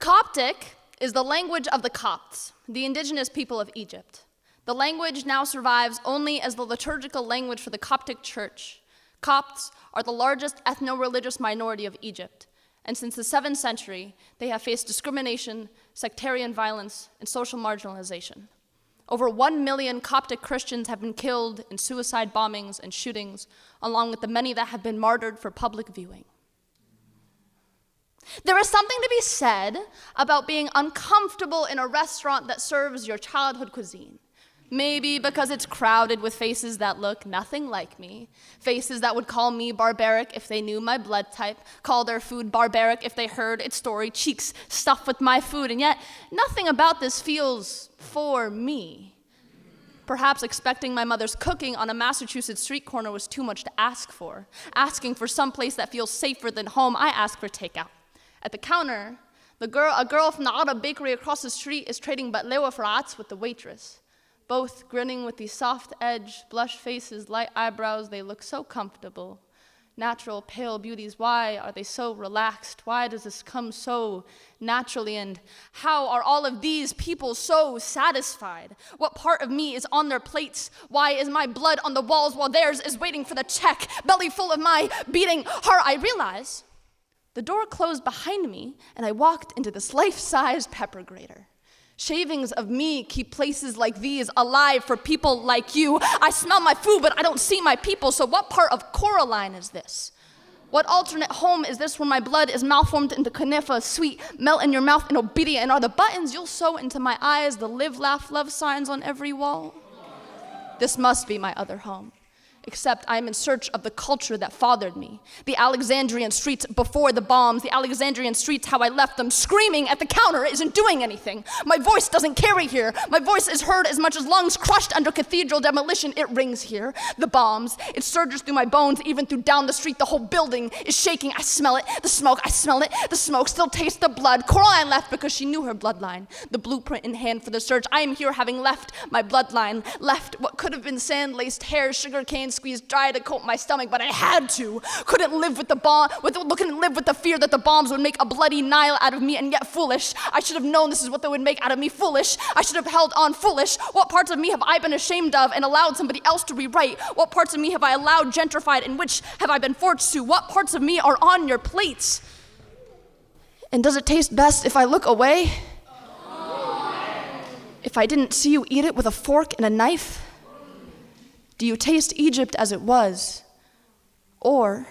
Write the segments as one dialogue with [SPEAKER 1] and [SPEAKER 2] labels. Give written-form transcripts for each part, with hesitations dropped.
[SPEAKER 1] Coptic is the language of the Copts, the indigenous people of Egypt. The language now survives only as the liturgical language for the Coptic Church. Copts are the largest ethno-religious minority of Egypt, and since the 7th century, they have faced discrimination, sectarian violence, and social marginalization. Over 1 million Coptic Christians have been killed in suicide bombings and shootings, along with the many that have been martyred for public viewing. There is something to be said about being uncomfortable in a restaurant that serves your childhood cuisine. Maybe because it's crowded with faces that look nothing like me, faces that would call me barbaric if they knew my blood type, call their food barbaric if they heard its story, cheeks stuffed with my food, and yet nothing about this feels for me. Perhaps expecting my mother's cooking on a Massachusetts street corner was too much to ask for. Asking for some place that feels safer than home, I ask for takeout. At the counter, a girl from the Arab bakery across the street is trading batlewa for ats with the waitress. Both grinning with these soft-edged, blush faces, light eyebrows, they look so comfortable. Natural, pale beauties, why are they so relaxed? Why does this come so naturally? And how are all of these people so satisfied? What part of me is on their plates? Why is my blood on the walls while theirs is waiting for the check? Belly full of my beating heart, I realize. The door closed behind me, and I walked into this life-size pepper grater. Shavings of me keep places like these alive for people like you. I smell my food, but I don't see my people, so what part of Coraline is this? What alternate home is this where my blood is malformed into kunifa, sweet, melt in your mouth and obedient, and are the buttons you'll sew into my eyes the live, laugh, love signs on every wall? This must be my other home. Except I am in search of the culture that fathered me. The Alexandrian streets before the bombs, the Alexandrian streets how I left them. Screaming at the counter isn't doing anything. My voice doesn't carry here. My voice is heard as much as lungs crushed under cathedral demolition. It rings here. The bombs, it surges through my bones, even through down the street. The whole building is shaking. I smell it. The smoke, I smell it. The smoke still tastes the blood. Coraline left because she knew her bloodline. The blueprint in hand for the search. I am here having left my bloodline. Left what could have been sand-laced hair, sugar cane squeezed dry to coat my stomach, but I had to. Couldn't live with the fear that the bombs would make a bloody Nile out of me, and yet foolish. I should have known this is what they would make out of me. Foolish. I should have held on. Foolish. What parts of me have I been ashamed of and allowed somebody else to rewrite? What parts of me have I allowed gentrified, and which have I been forced to? What parts of me are on your plates? And does it taste best if I look away? If I didn't see you eat it with a fork and a knife? Do you taste Egypt as it was? Or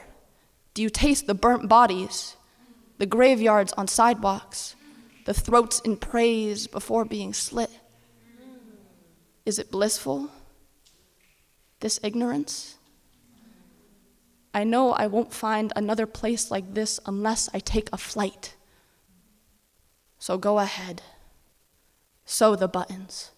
[SPEAKER 1] do you taste the burnt bodies, the graveyards on sidewalks, the throats in praise before being slit? Is it blissful, this ignorance? I know I won't find another place like this unless I take a flight. So go ahead, sew the buttons.